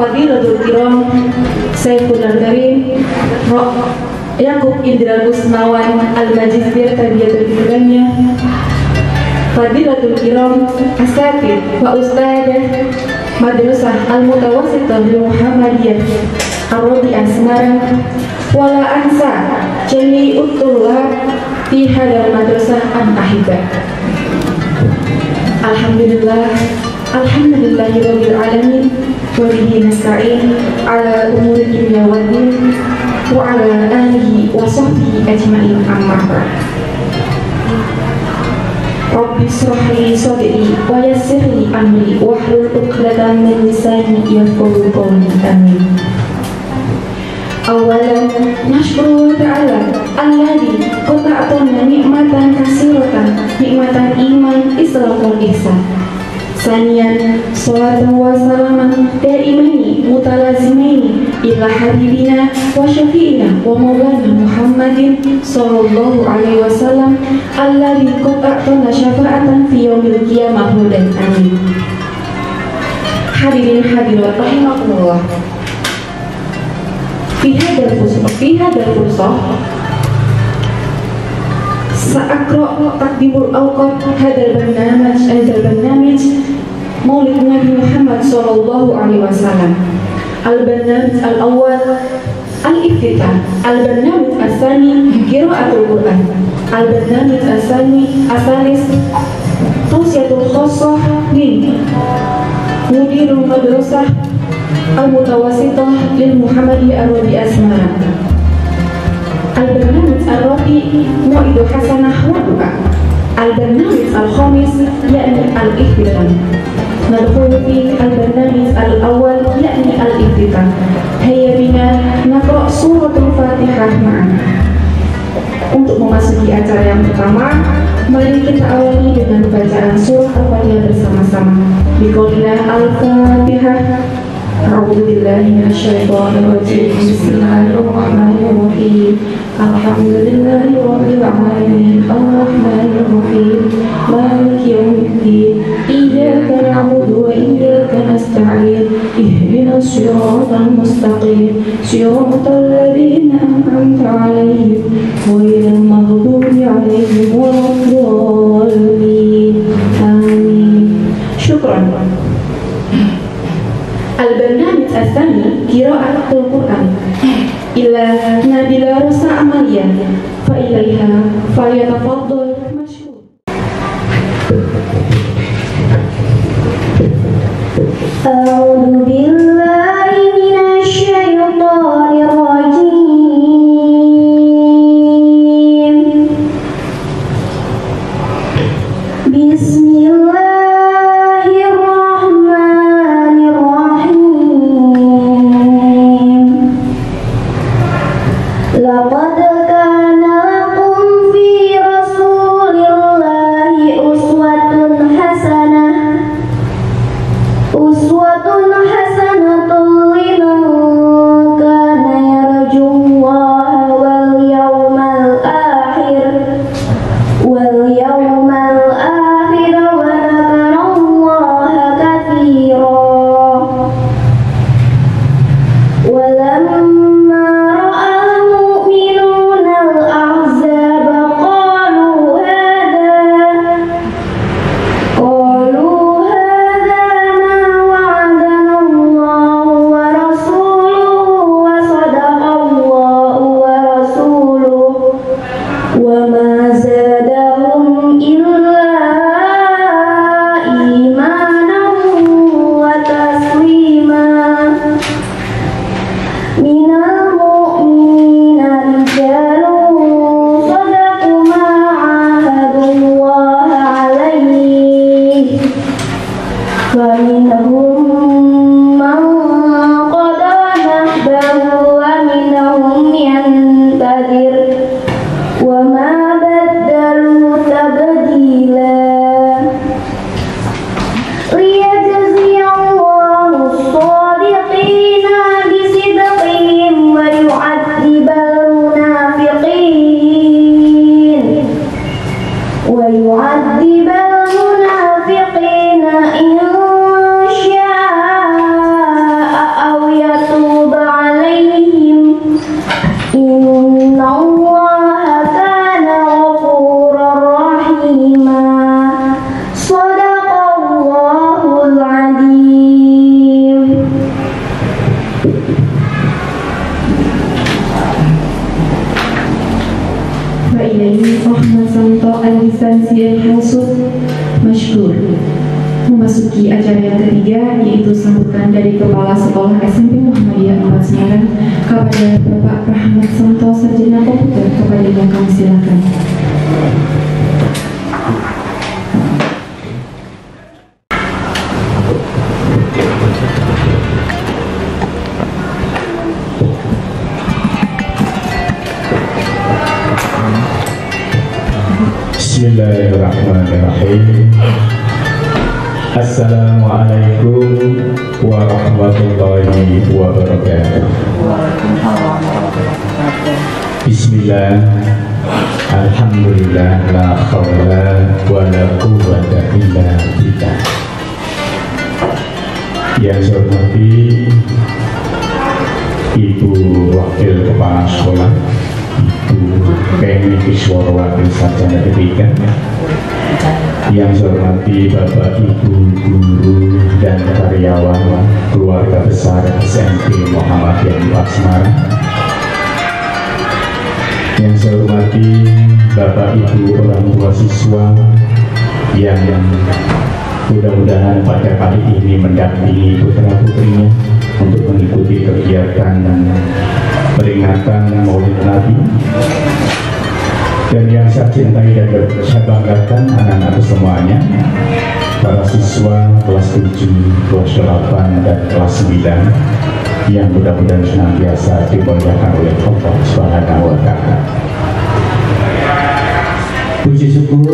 Fadilatul Kiram Saiful Karim Yakub Indra Kusnawan Al-Majistir Tarbiyatul Islamiyah. Fadilatul Kiram Asatid wa Ustadzah Madrasah Al-Mutawassithah Muhammadiyah Ar-Rabi'ah Semarang. Wala ansa jami'ut tullab fi hadal madrasah an-ahibah. Alhamdulillahirabbil alamin wa bihi nasta'in ala umuri dunya waddin wa ala alihi wa sahbihi ajma'in, amma ba'd. Rabbi shrah li sadri wa yassir li amri wahlul 'uqdatam min lisani yafqahu qawli. Amin. Awalan nashkuru ta'ala alladzi qata'atana ni'matan katsiratan, nikmatan iman, Islam wal ihsan. Saniyan salatan wa salaman daimaini mutalazimaini ila habibina wa syafi'ina wa maulana Muhammadin sallallahu alaihi wasallam alladzi qata'atana syafa'atan fi yaumil qiyamah. Amin. Hadirin hadirat rahimakumullah. Fi hadal fursah sa'aqra taqdimul awqat hadal barnamij Maulid Nabi Muhammad sallallahu alaihi wasallam. Al-barnamij al-awwal al-iftitah, al-barnamij as-tsani qira'atul Qur'an, al-barnamij as-tsalis tawsiyatul khassah min mudirul madrasah Al-Mutawassithah lil Muhammadiyah Ar-Rabi'ah Semarang. Al-barnamij ar-rabi' mau'idu hasanah wa du'a. Al-barnamij al-khamis yakni al-iftitah. Nadkhulu fi al-barnamij al-awwal yakni al-iftitah. Hayya bina naqra' suratul Fatihah ma'an. Untuk memasuki acara yang pertama, mari kita awali dengan bacaan surah Al-Fatihah bersama-sama. Biqaulina al-Fatihah. A'udzu billahi minasyaitonir rajim. Bismillahirrahmanirrahim. Alhamdulillahi rabbil alamin. Arrahmanir rahim. Maliki yaumiddin. Iyyaka na'budu wa iyyaka nasta'in. Ihdinas siratal mustaqim. Siratal ladzina an'amta 'alaihim ghairil maghdubi 'alaihim waladdallin. Amin. Syukran. Al-barnamij as-tsani qira'atul Qur'an ila Nabila Rosa Amalia fa ilaiha falyatafaddal mashkur. A'udzu billahi minasy syaithanir rajim. Bismillah. Laqad kana lakum fi Rasulillahi uswatun hasanatun liman kana yarjullaha wal yawmal akhir wa Yusuf Mashkur. Memasuki acara yang ketiga, yaitu sambutan dari Kepala Sekolah SMP Muhammadiyah 4 Semarang kepada Bapak Rahmat Santo Sarjana Komputer. Kepadanya kami silakan. Bismillahirrahmanirrahim. Assalamualaikum warahmatullahi wabarakatuh. Bismillah, alhamdulillah, la hawla wa la quwwata illa billah. Yang saya hormati Ibu Wakil Kepala Sekolah, Ibu Penny Kiswarwati Sarjana Ketiga. Yang saya hormati Bapak Ibu guru dan karyawan keluarga besar SMP Muhammadiyah 4 Semarang. Yang saya hormati Bapak Ibu orang tua siswa yang mudah-mudahan pada kali ini mendampingi putra putrinya untuk mengikuti kegiatan peringatan Maulid Nabi. Dan yang saya cintai dan saya banggakan anak-anak semuanya, para siswa kelas 7, kelas 8, dan kelas 9 yang mudah-mudahan senantiasa dimuliakan oleh Allah Subhanahu wa Ta'ala. Puji syukur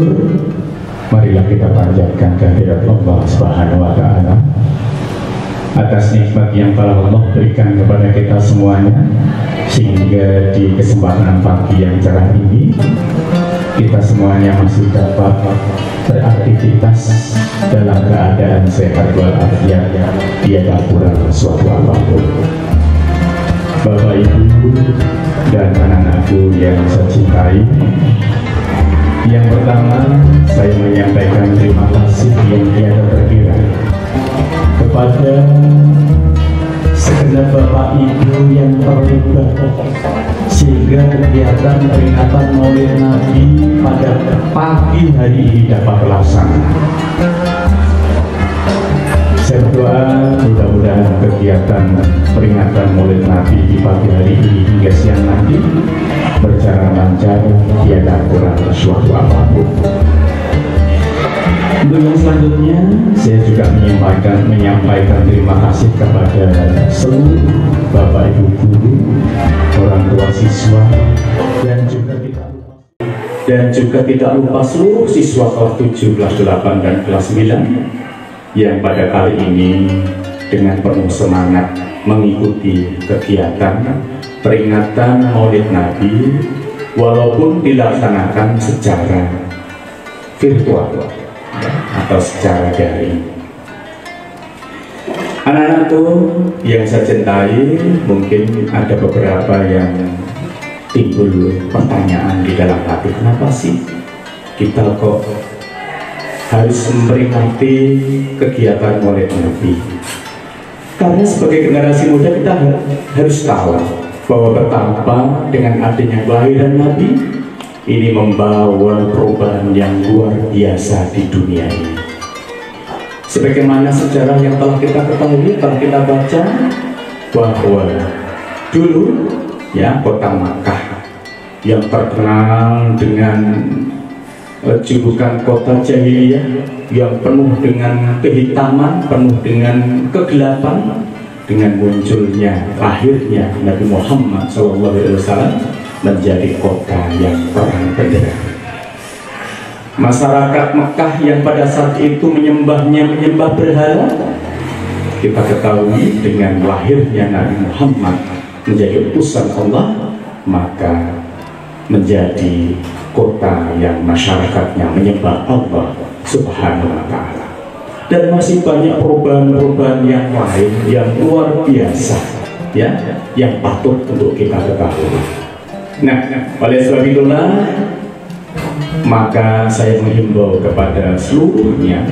marilah kita panjatkan kehadirat Allah Subhanahu wa Ta'ala atas nikmat yang telah Allah berikan kepada kita semuanya, sehingga di kesempatan pagi yang cerah ini kita semuanya masih dapat beraktivitas dalam keadaan sehat walafiat, tiada kurang suatu apapun. Bapak Ibu dan anak-anakku yang saya cintai, yang pertama saya menyampaikan terima kasih yang tiada terkira kepada segenap Bapak Ibu yang terlibat sehingga kegiatan peringatan Maulid Nabi pada pagi hari ini dapat terlaksana. Saya berdoa mudah-mudahan kegiatan peringatan Maulid Nabi di pagi hari ini hingga siang nanti berjalan lancar, tiada kurang suatu apapun. Untuk yang selanjutnya, saya juga menyampaikan terima kasih kepada seluruh Bapak Ibu guru, orang tua siswa, dan juga tidak lupa seluruh siswa kelas 7, kelas 8, dan kelas 9 yang pada kali ini dengan penuh semangat mengikuti kegiatan peringatan Maulid Nabi walaupun dilaksanakan secara virtual atau secara daring. Anak-anakku yang saya cintai, mungkin ada beberapa yang timbul pertanyaan di dalam hati, kenapa sih kita kok harus memperingati kegiatan Maulid Nabi? Karena sebagai generasi muda kita harus tahu bahwa betapa dengan adanya kelahiran Nabi ini membawa perubahan yang luar biasa di dunia ini. Sebagaimana sejarah yang telah kita ketahui, telah kita baca, bahwa dulu ya kota Makkah yang terkenal dengan julukan kota jahiliyah yang penuh dengan kehitaman, penuh dengan kegelapan, dengan munculnya lahirnya Nabi Muhammad SAW menjadi kota yang terang benderang. Masyarakat Mekah yang pada saat itu menyembah berhala, kita ketahui dengan lahirnya Nabi Muhammad menjadi utusan Allah, maka menjadi kota yang masyarakatnya menyembah Allah Subhanahu wa Ta'ala. Dan masih banyak perubahan-perubahan yang lain yang luar biasa, ya, yang patut untuk kita ketahui. Nah, oleh sebab itulah maka saya menghimbau kepada seluruhnya,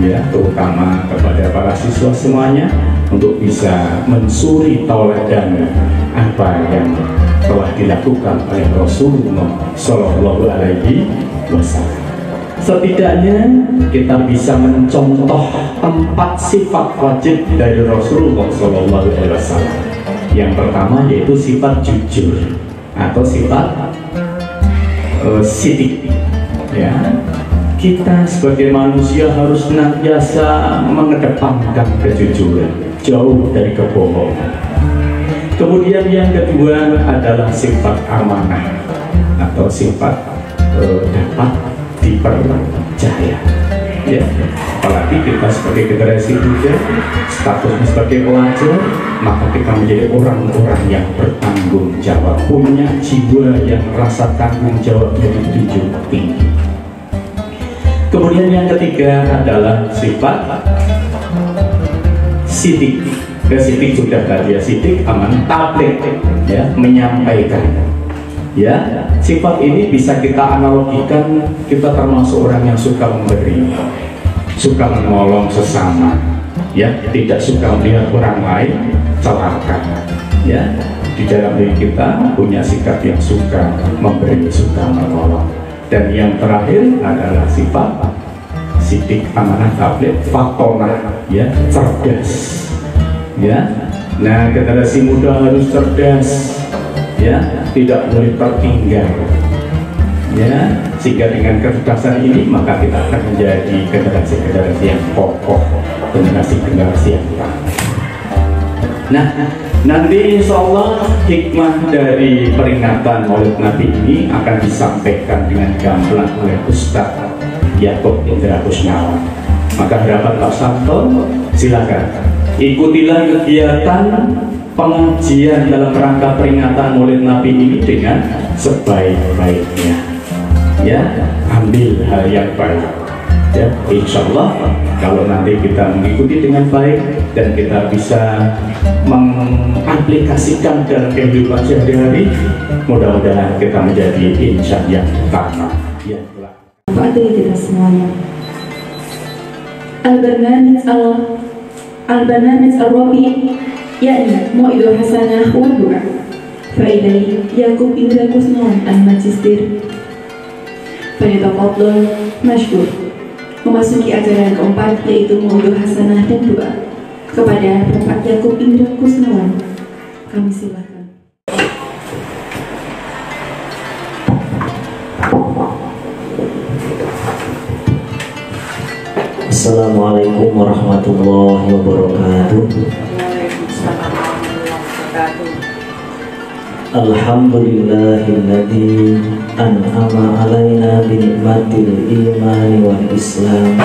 ya, terutama kepada para siswa semuanya untuk bisa mensuri tauladan apa yang telah dilakukan oleh Rasulullah Shallallahu Alaihi Wasallam. setidaknya kita bisa mencontoh 4 sifat wajib dari Rasulullah SAW. Yang pertama yaitu sifat jujur atau sifat sidik. Ya, kita sebagai manusia harus senantiasa mengedepankan kejujuran, jauh dari kebohongan. Kemudian yang kedua adalah sifat amanah atau sifat dapat dipercaya. Ya, apalagi kita sebagai generasi muda, statusnya sebagai pelajar, maka kita menjadi orang-orang yang bertanggung jawab, punya jiwa yang rasa tanggung jawab yang dijunjung tinggi. Kemudian yang ketiga adalah sifat sidik. Sidik sudah tadi ya, sidik amanah, tabligh, ya, menyampaikan. Ya, sifat ini bisa kita analogikan, kita termasuk orang yang suka memberi, suka menolong sesama, ya, tidak suka melihat orang lain celaka. Ya, di dalam diri kita punya sikap yang suka memberi, suka menolong. Dan yang terakhir adalah sifat sidik amanah tabligh, fatonah, ya, cerdas. Ya, nah generasi muda harus cerdas, ya, tidak boleh tertinggal, ya, sehingga dengan kecerdasan ini maka kita akan menjadi generasi-generasi yang kokoh, generasi-generasi yang tangguh. Nah, nanti insya Allah hikmah dari peringatan Maulid Nabi ini akan disampaikan dengan gamblang oleh Ustadz Yaakob Indra Kusnawan. Maka harapan Pak Sabto, silakan ikutilah kegiatan pengajian dalam rangka peringatan Maulid Nabi ini dengan sebaik-baiknya. Ya, ambil hal yang baik. Ya, insya Allah kalau nanti kita mengikuti dengan baik dan kita bisa mengaplikasikan dalam kehidupan sehari-hari, mudah-mudahan kita menjadi insan yang utama. Ya, Fadil kita semuanya. Al-Barnamij Al-Rabi yakni Mau'idul Hasanah wa Du'a Faidai Yaakob Indra Kusnawan Al-Majistir Falyatafaddal Mashkur. Memasuki acara yang keempat yaitu Mau'idul Hasanah dan Doa kepada Bapak Yaakob Indra Kusnawan. Kami silakan. Assalamualaikum warahmatullahi wabarakatuh. Alhamdulillahilladzi an'ama alaina binikmatil imani wal islam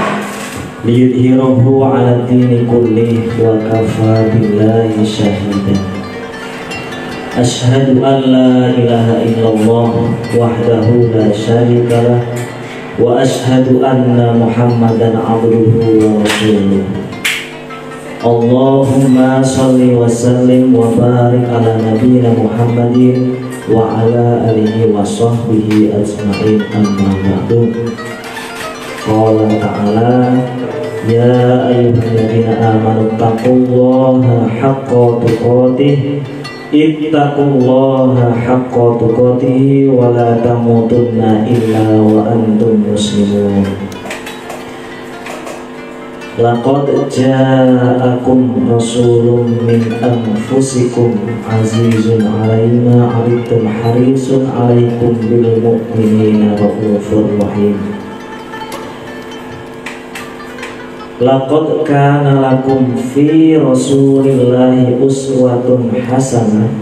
liyudhhirahu ala dini kullih wa kafa billahi shahidan. Ashhadu an la ilaha illallah wahdahu la syarika lah wa ashhadu anna Muhammadan abduhu wa rasuluh. Allahumma salli wa sallim wa barik ala nabiyyina Muhammadin wa ala alihi wa sahbihi ajma'in, amma ba'du. Qala ta'ala ya ayyuhalladzina amanu taqullaha haqqa tuqatih ittaqullaha haqqa tuqatih wa la tamutunna illa wa antum muslimun. Laqad ja'akum rasulun min anfusikum azizun 'alaihi ma 'anittum harisun 'alaikum bil mu'minina raufur rahim. Laqad kana lakum fi rasulillahi uswatun hasanah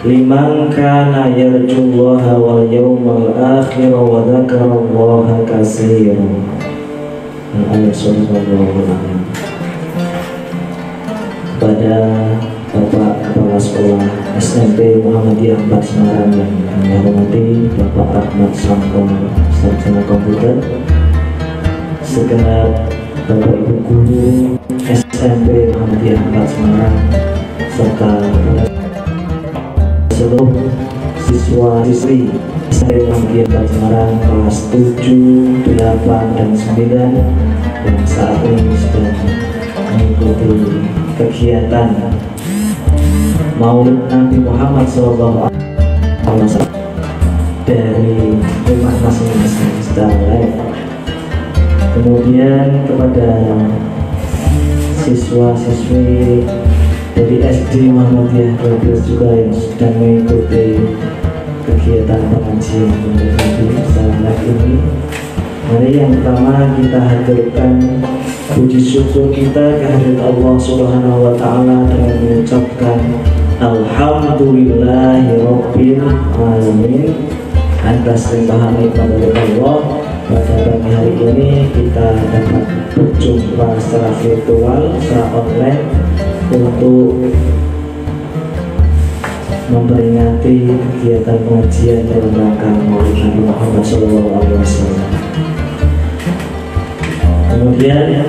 liman kana yarjullaha wal yawmal akhir wa dzakarallaha katsiran. Ayat surah Al-Quran. Kepada Bapak Kepala Sekolah SMP Muhammadiyah 4 Semarang yang kami hormati, Bapak Rahmat Sampo Sarjana Komputer, segenap Bapak Ibu Guru SMP Muhammadiyah 4 Semarang, serta seluruh siswa-siswi SMP Muhammadiyah 4 Semarang kelas 7, 8, dan 9 yang saat ini sedang mengikuti kegiatan Maulid Nabi Muhammad SAW dari rumah masing-masing secara live. Kemudian kepada siswa-siswi dari SD Muhammadiyah 12 juga yang sedang mengikuti kegiatan pengajian untuk Nabi saat ini. Mari yang pertama kita haturkan puji syukur kita kehadirat Allah Subhanahu wa Ta'ala dengan mengucapkan Alhamdulillahirabbil alamin atas limpahan nikmat dari Allah. Pada pagi hari ini kita dapat berjumpa secara virtual, secara online untuk memperingati kegiatan pengajian dalam rangka Maulid Nabi Muhammad SAW. Kemudian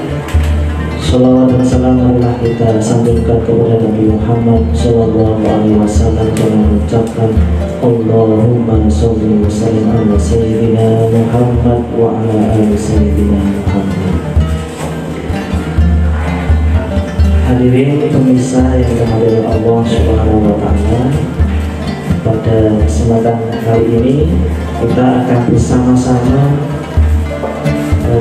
sholawat dan salam marilah kita sanjungkan kepada Nabi Muhammad SAW dengan mengucapkan Allahumma sholli wa sallim ala sayyidina Muhammad wa ala ali sayyidina Muhammad. Hadirin pemirsa yang dirahmati Allah Subhanahu wa Ta'ala, pada kesempatan kali ini kita akan bersama-sama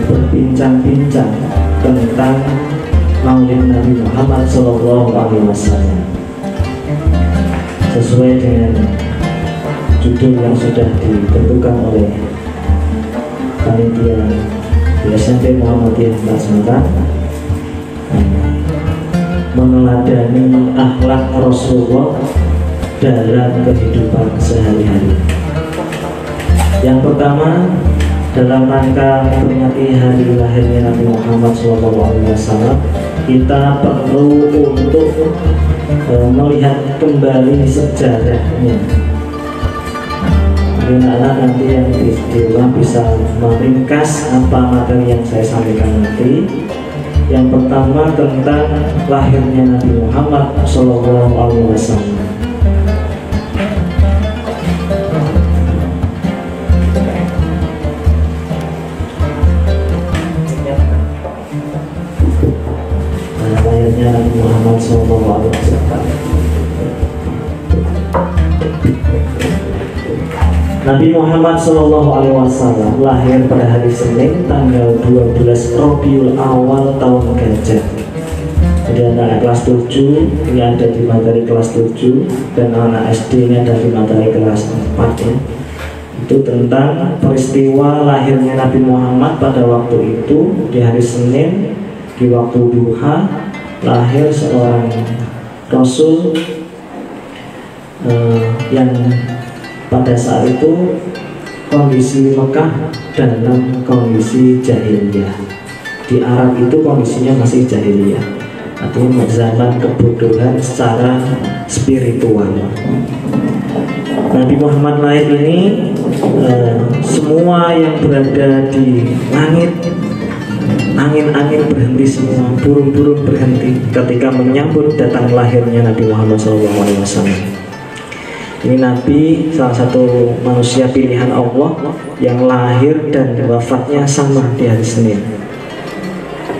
berbincang-bincang tentang Maulid Nabi Muhammad SAW sesuai dengan judul yang sudah ditentukan oleh panitia di SMP Muhammadiyah Semarang, meneladani akhlak Rasulullah dalam kehidupan sehari-hari. Yang pertama, dalam rangka memperingati hari lahirnya Nabi Muhammad SAW, kita perlu untuk melihat kembali sejarahnya. Anak-anak nanti yang di rumah bisa meringkas apa materi yang saya sampaikan nanti. Yang pertama tentang lahirnya Nabi Muhammad SAW. Lahirnya Nabi Muhammad SAW. Nabi Muhammad SAW lahir pada hari Senin tanggal 12 Rabiul Awal tahun Gajah. Jadi anak kelas 7 ini ada di materi kelas 7 dan anak SD ini ada di materi kelas 4 ya. Itu tentang peristiwa lahirnya Nabi Muhammad pada waktu itu di hari Senin di waktu duha, lahir seorang Rasul yang pada saat itu kondisi Mekah dalam kondisi jahiliyah. Di Arab itu kondisinya masih jahiliyah, artinya zaman kebodohan secara spiritual. Nabi Muhammad lahir ini semua yang berada di langit, angin-angin berhenti semua, burung-burung berhenti ketika menyambut datang lahirnya Nabi Muhammad SAW. Ini Nabi salah satu manusia pilihan Allah yang lahir dan wafatnya sama di hari Senin.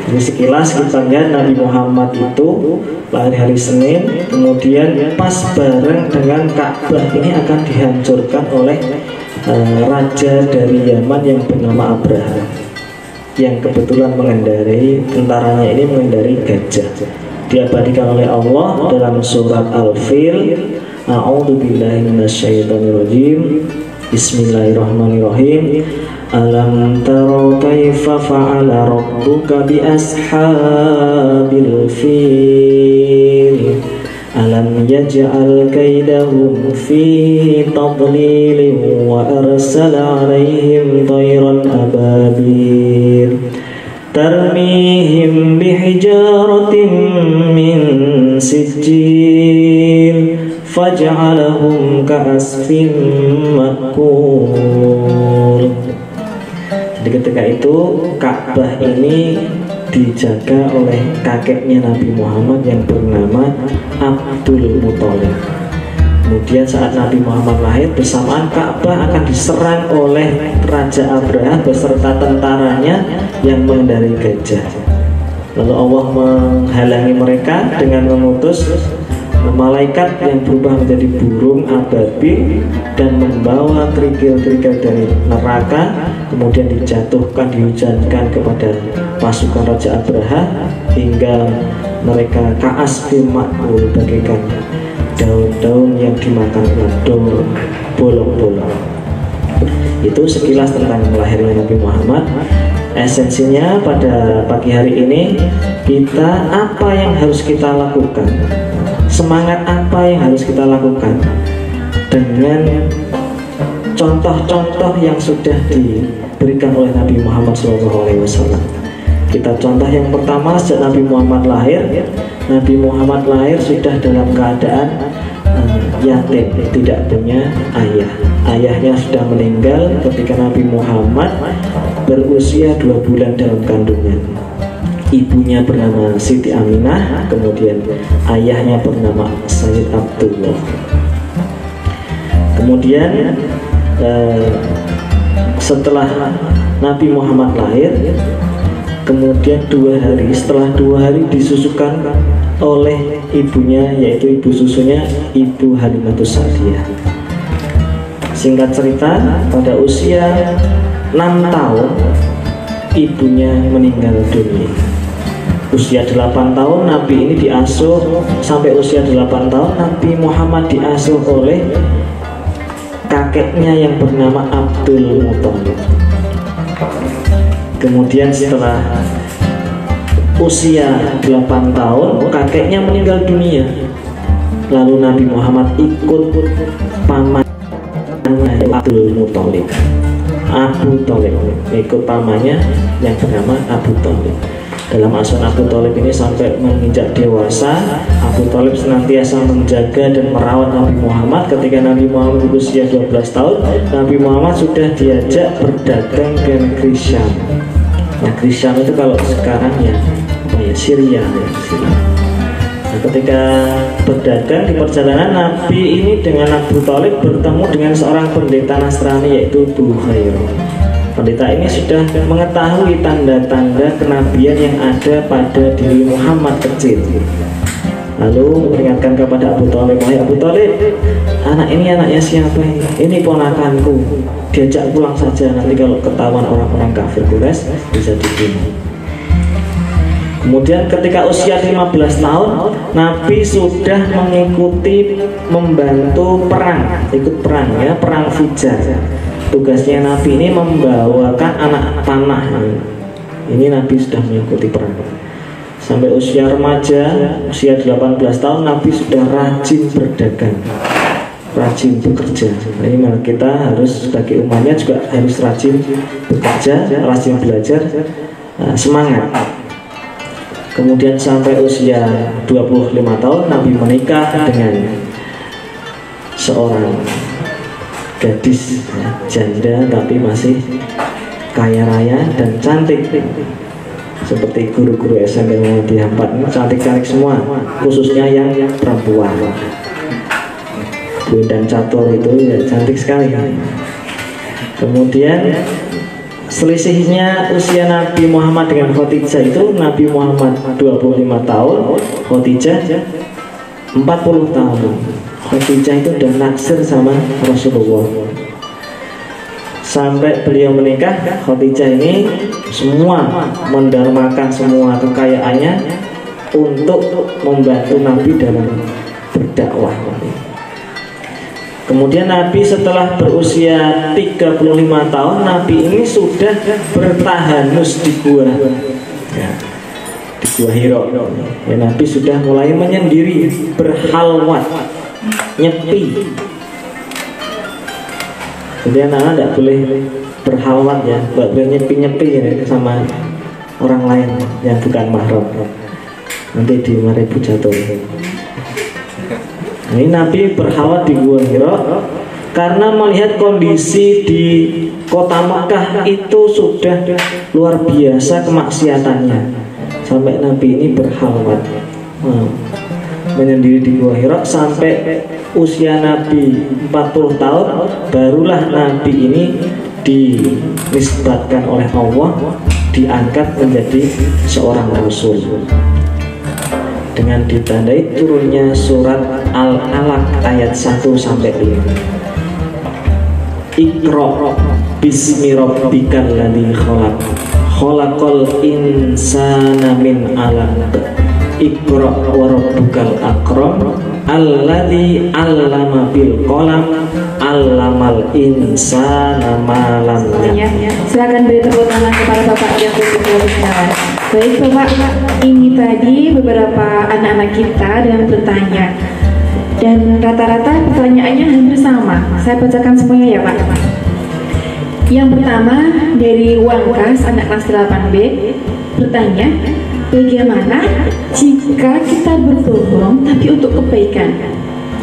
Jadi sekilas kita lihat Nabi Muhammad itu lahir hari Senin, kemudian pas bareng dengan Ka'bah ini akan dihancurkan oleh raja dari Yaman yang bernama Abraham, yang kebetulan mengendarai tentaranya ini mengendarai gajah. Diabadikan oleh Allah dalam surat Al-Fil. A'udzu billahi minasyaitonir rajim. Bismillahirrahmanirrahim. Alam tara kaifa fa'ala rabbuka bi ashabil fil. Alam yaj'al kaidahum fi tadlil wa arsala 'alaihim tayran ababil tarmihim bihijaratin min sijil faj'alahum ka'asfin makul. Jadi ketika itu Ka'bah ini dijaga oleh kakeknya Nabi Muhammad yang bernama Abdul Muthalib. Kemudian saat Nabi Muhammad lahir bersamaan Ka'bah akan diserang oleh Raja Abraham beserta tentaranya yang mengendarai gajah. Lalu Allah menghalangi mereka dengan mengutus malaikat yang berubah menjadi burung ababil dan membawa kerikil-kerikil dari neraka, kemudian dijatuhkan, dihujankan kepada pasukan Raja Abraha hingga mereka ka'asfin ma'kul, bagaikan daun-daun yang dimakan ular, bolong-bolong. Itu sekilas tentang lahirnya Nabi Muhammad. Esensinya pada pagi hari ini, kita apa yang harus kita lakukan, semangat apa yang harus kita lakukan dengan contoh-contoh yang sudah diberikan oleh Nabi Muhammad SAW. Kita contoh yang pertama, sejak Nabi Muhammad lahir, Nabi Muhammad lahir sudah dalam keadaan yatim, tidak punya ayah. Ayahnya sudah meninggal ketika Nabi Muhammad berusia 2 bulan dalam kandungan. Ibunya bernama Siti Aminah, kemudian ayahnya bernama Sayyid Abdullah. Kemudian setelah Nabi Muhammad lahir, kemudian setelah 2 hari disusukan oleh ibunya, yaitu ibu susunya Ibu Halimatus Sa'diyah. Singkat cerita, pada usia 6 tahun ibunya meninggal dunia. Usia 8 tahun Nabi ini diasuh, sampai usia 8 tahun Nabi Muhammad diasuh oleh kakeknya yang bernama Abdul Muthalib. Kemudian setelah usia 8 tahun kakeknya meninggal dunia, lalu Nabi Muhammad ikut pamannya Abdul Muthalib, Abu Thalib, ikut pamannya yang bernama Abu Thalib. Dalam asuhan Abu Thalib ini sampai menginjak dewasa, Abu Thalib senantiasa menjaga dan merawat Nabi Muhammad. Ketika Nabi Muhammad berusia 12 tahun, Nabi Muhammad sudah diajak berdagang ke negeri Syam. Negeri Syam itu kalau sekarang ya Syria, Nah, ketika berdagang di perjalanan, Nabi ini dengan Abu Thalib bertemu dengan seorang pendeta Nasrani, yaitu Buhairah. Pendeta ini sudah mengetahui tanda-tanda kenabian yang ada pada diri Muhammad kecil. Lalu memperingatkan kepada Abu Thalib, "Wahai Abu Thalib, anak ini anaknya siapa ini? Ini ponakanku. Diajak pulang saja, nanti kalau ketahuan orang-orang kafir Quraisy bisa dibunuh." Kemudian ketika usia 15 tahun, Nabi sudah mengikuti, membantu perang, ikut perang ya, perang Fijar. Tugasnya Nabi ini membawakan anak panah. Ini Nabi sudah mengikuti perang. Sampai usia remaja, usia 18 tahun, Nabi sudah rajin berdagang, rajin bekerja. Ini malah kita harus sebagai umatnya juga harus rajin bekerja, rajin belajar, semangat. Kemudian sampai usia 25 tahun Nabi menikah dengan seorang gadis janda tapi masih kaya raya dan cantik, seperti guru-guru SMP Muhammadiyah 4 ini cantik-cantik semua, khususnya yang perempuan. Bu dan Catur itu ya cantik sekali. Kemudian selisihnya usia Nabi Muhammad dengan Khadijah itu, Nabi Muhammad 25 tahun, Khadijah 40 tahun. Khadijah itu udah naksir sama Rasulullah. Sampai beliau menikah, Khadijah ini semua mendarmakan semua kekayaannya untuk membantu Nabi dalam berdakwah. Kemudian Nabi setelah berusia 35 tahun, Nabi ini sudah bertahanus di gua, ya, di gua Hira. Ya, Nabi sudah mulai menyendiri, berhalwat, nyepi. Jadi anak-anak tidak boleh berhalwat ya, tidak boleh nyepi-nyepi ya, sama orang lain yang bukan mahram. Nanti dimarahi Bu jatuh. Ini Nabi berhalwat di Gua Hira karena melihat kondisi di kota Makkah itu sudah luar biasa kemaksiatannya. Sampai Nabi ini berhalwat menyendiri di Gua Hira sampai usia Nabi 40 tahun, barulah Nabi ini dinisbatkan oleh Allah, diangkat menjadi seorang Rasul. dengan ditandai turunnya surat Al-Alaq ayat 1 sampai 5. Iqra bismi rabbikal ladzi khalaq khalaqal insana min 'alaq Iqra wa rabbukal akram alladzi 'allama bil qalam 'allamal insana ma lam ya'lam. Silakan beri tepuk tangan kepada Bapak Yakub Kurniawan. Baik Bapak, ini tadi beberapa anak-anak kita yang bertanya, dan rata-rata pertanyaannya hampir sama. Saya bacakan semuanya ya Pak. Yang pertama dari Wangkas, anak kelas 8B, bertanya, bagaimana jika kita berbohong tapi untuk kebaikan?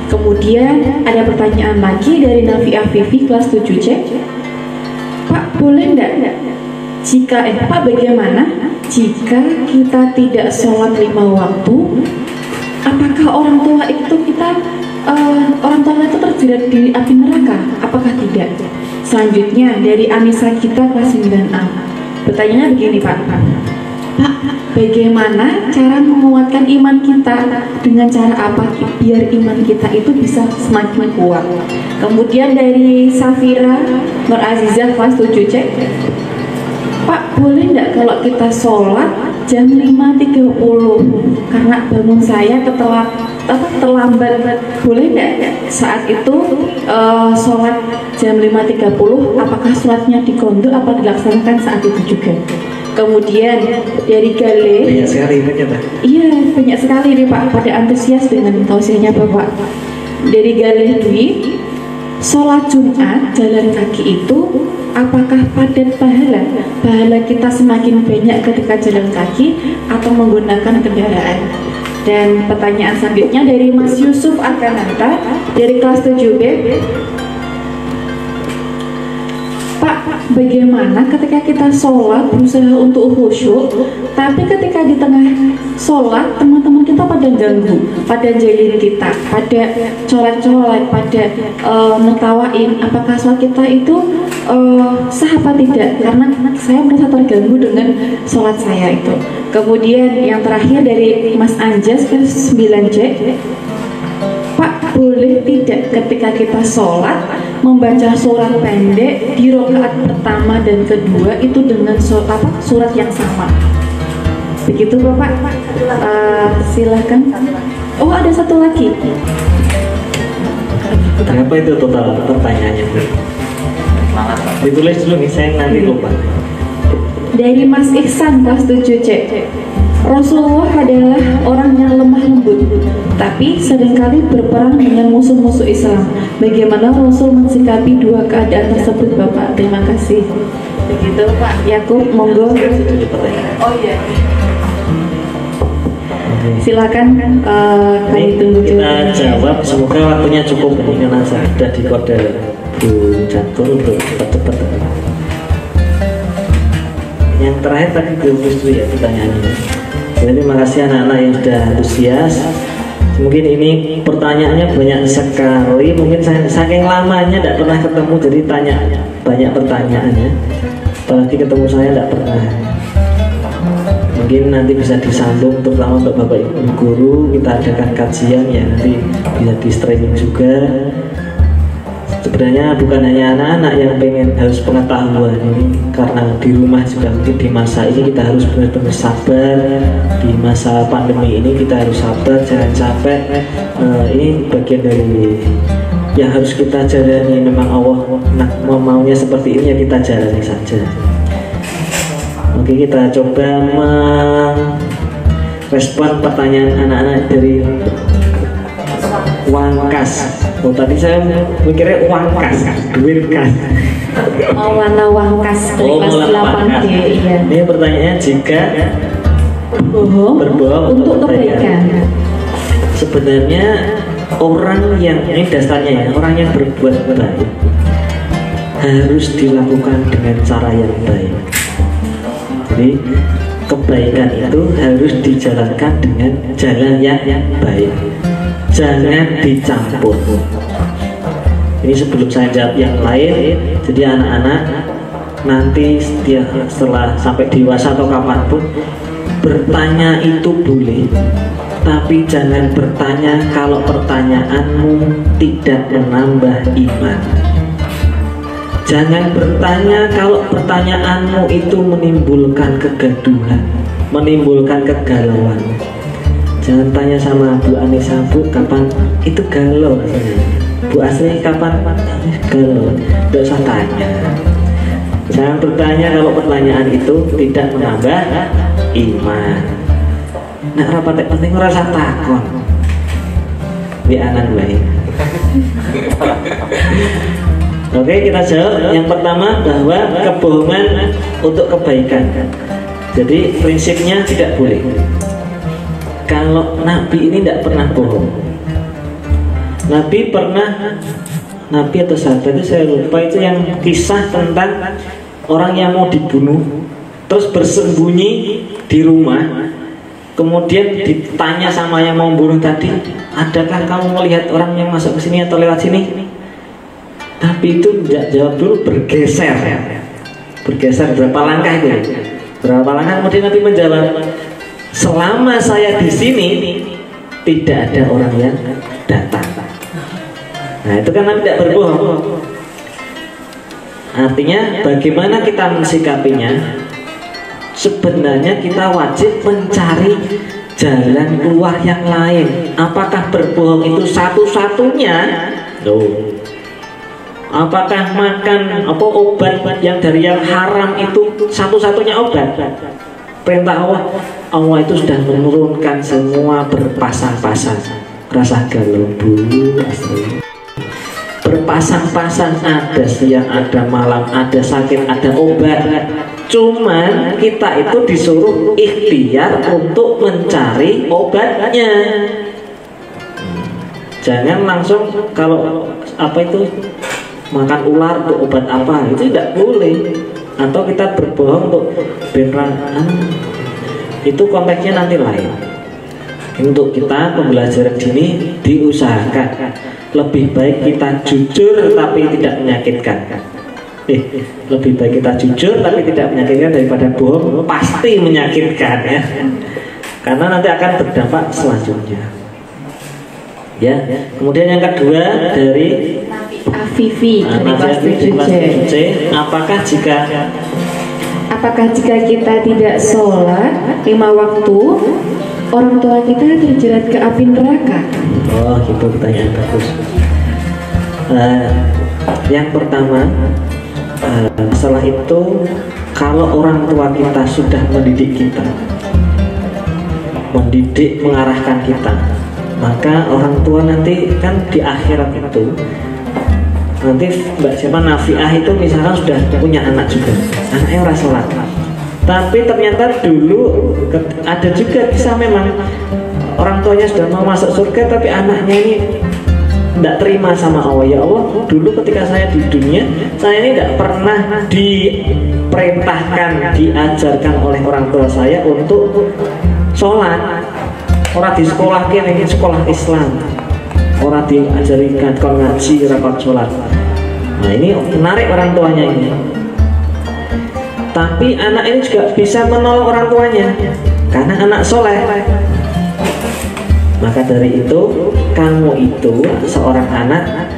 Kemudian ada pertanyaan lagi dari Nafi Afifi kelas 7C. Pak, boleh enggak jika Pak, bagaimana jika kita tidak sholat 5 waktu? Apakah orang tua itu terjerat di api neraka? Apakah tidak? Selanjutnya dari Anissa kita kelas 9A. Pertanyaannya begini Pak, bagaimana cara menguatkan iman kita? Dengan cara apa biar iman kita itu bisa semakin kuat? Kemudian dari Safira Nur Azizah kelas 7C. Pak, boleh enggak kalau kita sholat jam 5.30 karena bangun saya terlambat? Boleh enggak saat itu sholat jam 5.30? Apakah sholatnya dikondok apa dilaksanakan saat itu juga? Kemudian dari Gale, banyak sekali ternyata. Iya, banyak sekali nih Pak, pada antusias dengan tausiahnya Bapak. Dari Gale Dwi, sholat Jumat jalan kaki itu apakah padat pahala? Pahala kita semakin banyak ketika jalan kaki atau menggunakan kendaraan? Dan pertanyaan selanjutnya dari Mas Yusuf Arkananta dari kelas 7B. Pak, bagaimana ketika kita sholat berusaha untuk khusyuk, tapi ketika di tengah sholat teman-teman kita pada ganggu, pada jahilin kita, pada colek-colek, pada netawain? Apakah sholat kita itu sah apa tidak? Karena saya merasa terganggu dengan sholat saya itu. Kemudian yang terakhir dari Mas Anjas ke 9C. Pak, boleh tidak ketika kita sholat membaca surat pendek di rakaat pertama dan kedua itu dengan surat yang sama? Begitu Bapak. Silahkan. Oh, ada satu lagi. Berapa itu total pertanyaannya? Ditulis dulu nih, saya nanti lupa. Dari Mas Ihsan kelas 7C. Rasulullah adalah orang yang lemah lembut, tapi seringkali berperang dengan musuh-musuh Islam. Bagaimana Rasul mensikapi dua keadaan tersebut Bapak? Terima kasih. Begitu Pak Yakub, monggo. Oh iya. Silakan kami tunggu. Kita jawab, semoga waktunya cukup ini karena sudah di kode Bu Catur untuk cepat-cepat. Yang terakhir tadi belum dulu ya pertanyaannya. Jadi terima kasih anak-anak yang sudah antusias. Mungkin ini pertanyaannya banyak sekali. Mungkin saya saking lamanya tidak pernah ketemu, jadi tanya banyak pertanyaannya. Apalagi ketemu saya tidak pernah. Mungkin nanti bisa disambung, terutama untuk Bapak Ibu guru. Kita adakan kajian ya, nanti bisa di streaming juga. Sebenarnya bukan hanya anak-anak yang pengen harus pengetahuan ini, karena di rumah juga mungkin di masa ini kita harus benar-benar sabar. Di masa pandemi ini kita harus sabar, jangan capek. Ini bagian dari yang harus kita jalani. Memang Allah maunya seperti ini, ya kita jalani saja. Oke, kita coba merespon pertanyaan anak-anak dari Wangkas. Oh, tadi saya mikirnya Wangkas, duit kas. Maulana Wangkas dari kelas 8D. Iya. Ini pertanyaannya, jika berbohong untuk kebaikan. Sebenarnya orang yang, ini dasarnya ya, orang yang berbuat baik harus dilakukan dengan cara yang baik. Jadi kebaikan itu harus dijalankan dengan jalan yang baik, jangan dicampur. Ini sebelum saya jawab yang lain, jadi anak-anak nanti setelah sampai dewasa atau kapanpun bertanya itu boleh, tapi jangan bertanya kalau pertanyaanmu tidak menambah iman. Jangan bertanya kalau pertanyaanmu itu menimbulkan kegaduhan, menimbulkan kegalauan. Jangan tanya sama Bu Anissa, Bu kapan itu galau rasanya, Bu Asri kapan galau, tidak usah tanya. Jangan bertanya kalau pertanyaan itu tidak menambah iman. Nah, rapat penting ngerasa takon di anak baik. Oke, kita jawab. Yang pertama bahwa kebohongan untuk kebaikan. Jadi prinsipnya tidak boleh. Kalau Nabi ini tidak pernah bohong. Nabi atau sahabat itu saya lupa, itu yang kisah tentang orang yang mau dibunuh terus bersembunyi di rumah. Kemudian ditanya sama yang mau bunuh tadi, adakah kamu melihat orang yang masuk ke sini atau lewat sini? Tapi itu tidak jawab dulu, bergeser berapa langkah itu? Berapa langkah kemudian Nabi menjawab, selama saya di sini tidak ada orang yang datang. Nah, itu kan Nabi tidak berbohong. Artinya bagaimana kita mensikapinya? Sebenarnya kita wajib mencari jalan keluar yang lain. Apakah berbohong itu satu-satunya? Loh. Apakah makan obat yang dari yang haram itu satu-satunya obat? Perintah Allah itu sudah menurunkan semua berpasang-pasang. Rasa galau Bu Asri, berpasang-pasang, ada siang, ada malam, ada sakit, ada obat. Cuman kita itu disuruh ikhtiar untuk mencari obatnya. Jangan langsung kalau makan ular untuk obat apa, itu tidak boleh. Atau kita berbohong untuk beneran, itu konteksnya nanti lain. Untuk kita pembelajaran ini diusahakan lebih baik kita jujur tapi tidak menyakitkan. Lebih baik kita jujur tapi tidak menyakitkan daripada bohong pasti menyakitkan, ya. Karena nanti akan berdampak selanjutnya. Ya. Kemudian yang kedua dari Afifi dari kelas 7C. Apakah jika kita tidak sholat 5 waktu, orang tua kita terjerat ke api neraka? Oh, itu pertanyaan bagus. Yang pertama, setelah itu kalau orang tua kita sudah mendidik kita, mengarahkan kita, maka orang tua nanti kan di akhirat itu nanti Mbak siapa Nafiah itu misalkan sudah punya anak juga, anaknya orang sholat, tapi ternyata dulu ada juga kisah memang orang tuanya sudah mau masuk surga tapi anaknya ini tidak terima sama Allah. Ya Allah, dulu ketika saya di dunia saya ini tidak pernah diperintahkan, diajarkan oleh orang tua saya untuk sholat. Orang di sekolah ini sekolah Islam, orang diajarkan kon ngaji rapat sholat. Nah, ini menarik orang tuanya ini. Tapi anak ini juga bisa menolong orang tuanya karena anak soleh. Maka dari itu kamu itu seorang anak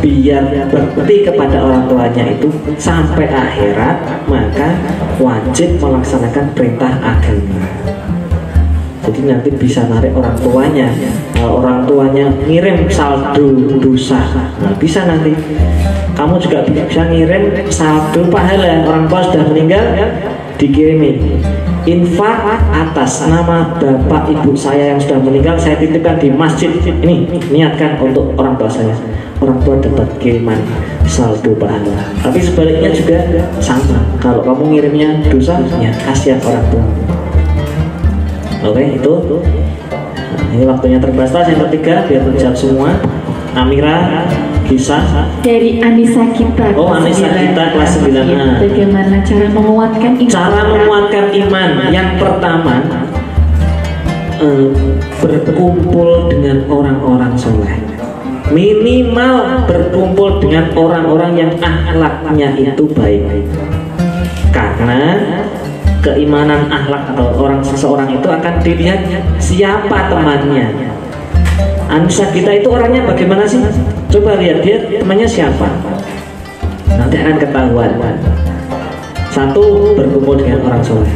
biar berbakti kepada orang tuanya itu sampai akhirat, maka wajib melaksanakan perintah agama. Jadi nanti bisa narik orang tuanya. Orang tuanya ngirim saldo dosa, nah bisa nanti kamu juga bisa ngirim saldo pahala. Orang tua sudah meninggal, dikirimin infak atas nama bapak ibu saya yang sudah meninggal, saya titipkan di masjid ini, niatkan untuk orang tua saya. Orang tua dapat kiriman saldo pahala. Tapi sebaliknya juga sama, kalau kamu ngirimnya dosa, ya kasihan orang tua. Oke, itu ini waktunya terbatas. Yang ketiga biar menjawab semua, Amira kisah dari Anissa kita. Oh, Anissa kita kelas 9A. Bagaimana cara menguatkan iman? Cara menguatkan iman yang pertama, berkumpul dengan orang-orang soleh. Minimal berkumpul dengan orang-orang yang akhlaknya itu baik. Karena keimanan, akhlak atau seseorang itu akan dilihat siapa temannya. Anissa kita itu orangnya bagaimana sih? Coba lihat dia temannya siapa. Nanti akan ketahuan. Satu, berkumpul dengan orang soleh.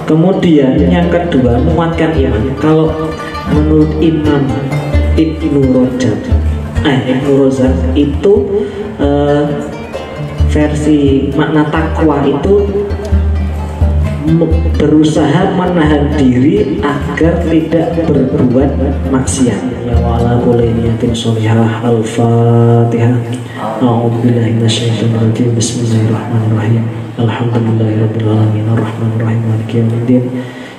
Kemudian yang kedua, menguatkan iman. Kalau menurut Imam Ibnu Rozak itu versi makna takwa itu berusaha menahan diri agar tidak berbuat maksiat. Ya wala kulliyatin sholihah. Al-Fatihah. A'udzubillahi minasyaitonir rajim. Bismillahirrahmanirrahim. Alhamdulillahirabbil alamin arrahmanir rahim maliki yaumiddin.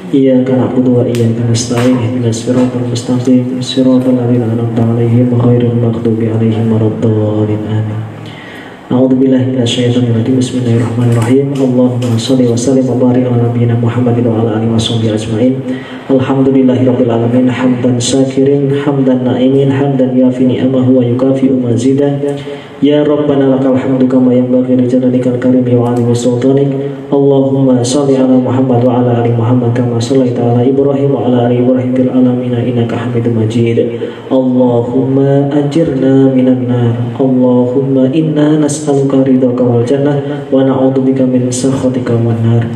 Iyyaka na'budu wa iyyaka nasta'in ihdinas siratal mustaqim siratal ladzina an'amta 'alaihim ghairil maghdubi 'alaihim waladdallin. Amin. A'udzubillahi minasyaitonir rajim. Bismillahirrahmanirrahim. Allahumma shalli wa sallim wa barik ala nabiyyina Muhammadin wa ala alihi washabihi ajmain. Alhamdulillahirabbil alamin hamdan syakirin hamdan na'imin hamdan yafi ni'amahu wa yukafi'u mazidah. Ya Rabbana lakal hamdu kama yanbaghi li jalalikal karimi wa 'azimi sultanik. Allahumma shalli ala Muhammad wa ala ali Muhammad kama shallaita ala Ibrahim wa ala ali Ibrahim fil alamin innaka Hamidum Majid. Allahumma ajirna minan nar. Allahumma inna nas'aluka ridhaka wal jannah wa na'udzubika min sakhatika wan nar.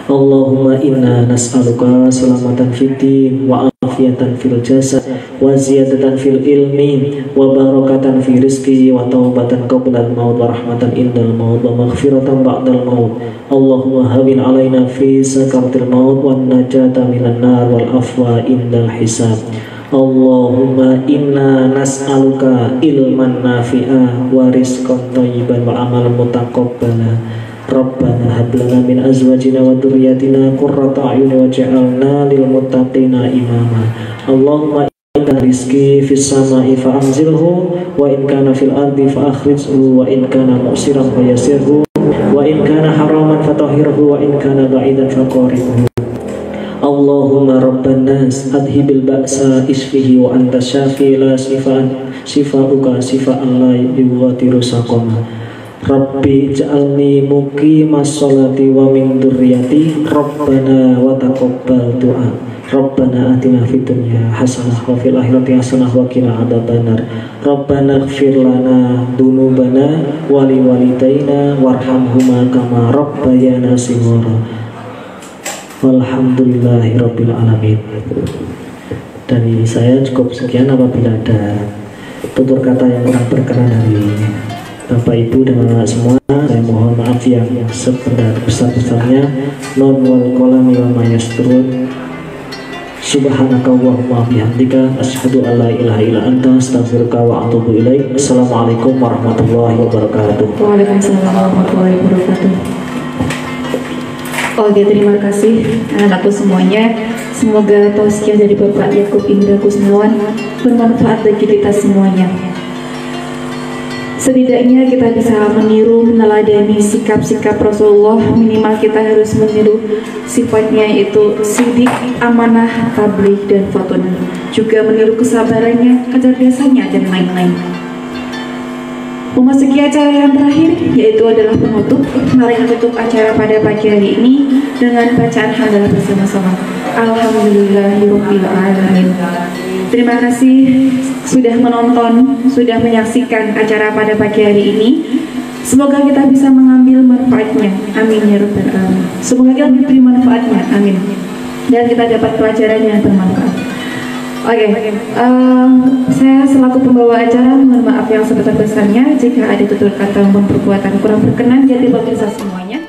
Allahumma inna nas'aluka salamatan fid din wa afiyatan fil jasad wa ziyadatan fil ilmi wa barakatan fi rizqi wa taubatan qabla al-maut wa rahmatan indal maut wa maghfiratan ba'dal maut. Allahumma hawin alaina fi sakaratil maut wa najata minan nar wal afwa indal hisab. Allahumma inna nas'aluka ilman nafi'ah wa rizqan thayyiban wa amalan mutaqabbala. Rabbana hab lana min azwajina wa dhurriyyatina qurrata a'yun waj'alna lil muttaqina imama. Allahumma inna rizqi fis sama'i fa anzilhu wa in kana fil ardi fa akhrijhu wa in kana musiran fa yassirhu wa in kana haraman fa tahhirhu wa in kana ba'idan fa qaribhu. Allahumma rabban nas adhibil ba'sa isfihi wa anta syafi la shifa'uka shifa'an la yughadiru saqama. Rabbi ja'alni muqimas sholati wa min dzurriyyati Rabbana wa taqabbal du'a. Rabbana atina fid dunya hasanah wa fil akhirati hasanah wa qina adzabannar. Rabbana ighfir lana dzunubana wa liwalidayna warhamhuma kama rabbayana shighara. Walhamdulillahirabbil alamin. Dari saya cukup sekian. Apabila ada tutur kata yang kurang berkenan dari Bapak Ibu dan anak semua, saya mohon maaf yang sebesar-besarnya. Non wal qalami wa ma yasturun. Subhanakallahumma bihamdika asyhadu an la ilaha illa anta astaghfiruka wa atubu ilaik. Assalamualaikum warahmatullahi wabarakatuh. Waalaikumsalam warahmatullahi wabarakatuh. Oke, terima kasih anak-anakku semuanya. Semoga tausiah dari Bapak Yakub Indra Kusniawan bermanfaat bagi kita semuanya. Setidaknya kita bisa meniru, meneladani sikap-sikap Rasulullah. Minimal kita harus meniru sifatnya, yaitu sidik, amanah, tabligh, dan fatun. Juga meniru kesabarannya, kecerdasannya, dan lain-lain. Memasuki acara yang terakhir, yaitu adalah penutup. Mari kita tutup acara pada pagi hari ini dengan bacaan hamdalah bersama-sama. Alhamdulillahirabbil alamin. Terima kasih sudah menonton, sudah menyaksikan acara pada pagi hari ini. Semoga kita bisa mengambil manfaatnya. Amin ya rabbal alamin. Semoga kita diberi manfaatnya. Amin. Dan kita dapat pelajaran yang bermanfaat. Oke, saya selaku pembawa acara mohon maaf yang sebesar-besarnya jika ada tutur kata maupun perbuatan kurang berkenan di hati pemirsa semuanya.